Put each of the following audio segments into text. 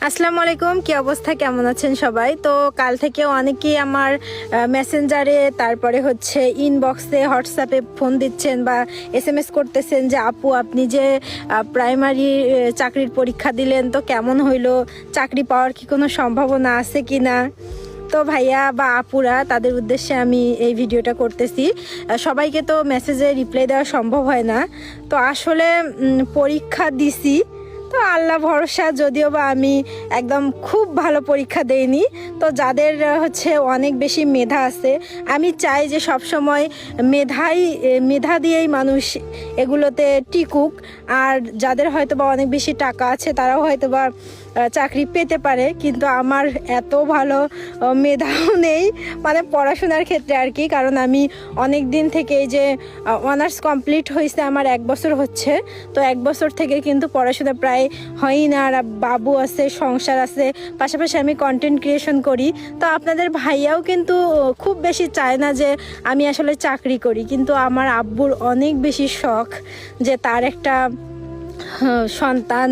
আসসালামু আলাইকুম, কি অবস্থা, কেমন আছেন সবাই? তো কাল থেকে অনেকেই আমার মেসেঞ্জারে, তারপরে হচ্ছে ইনবক্সে, হোয়াটসঅ্যাপে ফোন দিচ্ছেন বা SMS করতেছেন যে আপু আপনি যে প্রাইমারি চাকরির পরীক্ষা দিলেন তো কেমন হইলো, চাকরি পাওয়ার কি কোনো সম্ভাবনা আছে কি না। তো ভাইয়া বা আপুরা, তাদের উদ্দেশ্যে আমি এই ভিডিওটা করতেছি। সবাইকে তো মেসেজে রিপ্লাই দেওয়া সম্ভব হয় না। তো আসলে পরীক্ষা দিছি, তো আল্লাহ ভরসা, যদিও বা আমি একদম খুব ভালো পরীক্ষা দেইনি। তো যাদের হচ্ছে অনেক বেশি মেধা আছে, আমি চাই যে সব সময় মেধা দিয়েই মানুষ এগুলোতে টিকুক। আর যাদের হয়তো বা অনেক বেশি টাকা আছে তারাও হয়তো বা চাকরি পেতে পারে, কিন্তু আমার এত ভালো মেধাও নেই, মানে পড়াশোনার ক্ষেত্রে আর কি। কারণ আমি অনেক দিন থেকে এই যে অনার্স কমপ্লিট হয়েছে আমার 1 বছর হচ্ছে, তো 1 বছর থেকে কিন্তু পড়াশোনা প্রায় হয়ই না। আর বাবু আছে, সংসার আছে, পাশাপাশি আমি কন্টেন্ট ক্রিয়েশন করি। তো আপনাদের ভাইয়াও কিন্তু খুব বেশি চায় না যে আমি আসলে চাকরি করি, কিন্তু আমার আব্বুর অনেক বেশি শখ যে তার একটা সন্তান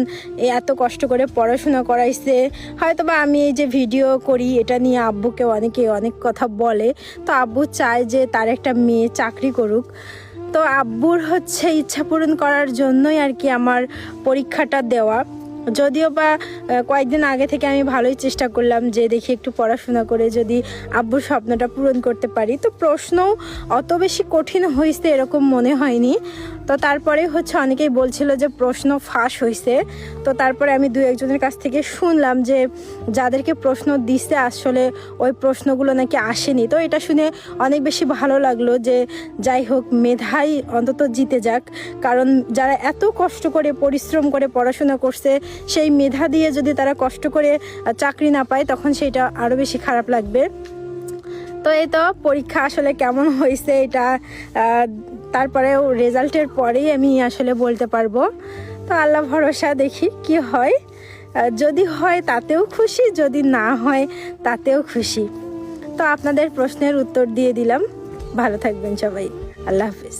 এত কষ্ট করে পড়াশোনা করাইছে। হয়তো বা আমি এই যে ভিডিও করি এটা নিয়ে আব্বুকে অনেকে অনেক কথা বলে, তো আব্বু চায় যে তার একটা মেয়ে চাকরি করুক। তো আব্বুর হচ্ছে ইচ্ছা পূরণ করার জন্যই আর কি আমার পরীক্ষাটা দেওয়া। যদিও বা কয়েকদিন আগে থেকে আমি ভালোই চেষ্টা করলাম যে দেখি একটু পড়াশোনা করে যদি আব্বুর স্বপ্নটা পূরণ করতে পারি। তো প্রশ্নও অত বেশি কঠিন হয়েছে এরকম মনে হয়নি। তো তারপরে হচ্ছে অনেকেই বলছিল যে প্রশ্ন ফাঁস হয়েছে। তো তারপরে আমি 2-1 জনের কাছ থেকে শুনলাম যে যাদেরকে প্রশ্ন দিছে আসলে ওই প্রশ্নগুলো নাকি আসেনি। তো এটা শুনে অনেক বেশি ভালো লাগলো যে যাই হোক, মেধাই অন্তত জিতে যাক। কারণ যারা এত কষ্ট করে পরিশ্রম করে পড়াশোনা করছে, সেই মেধা দিয়ে যদি তারা কষ্ট করে চাকরি না পায় তখন সেটা আরও বেশি খারাপ লাগবে। তো এই তো পরীক্ষা আসলে কেমন হয়েছে এটা তারপরেও রেজাল্টের পরেই আমি আসলে বলতে পারবো। তো আল্লাহ ভরসা, দেখি কি হয়। যদি হয় তাতেও খুশি, যদি না হয় তাতেও খুশি। তো আপনাদের প্রশ্নের উত্তর দিয়ে দিলাম। ভালো থাকবেন সবাই, আল্লাহ হাফিজ।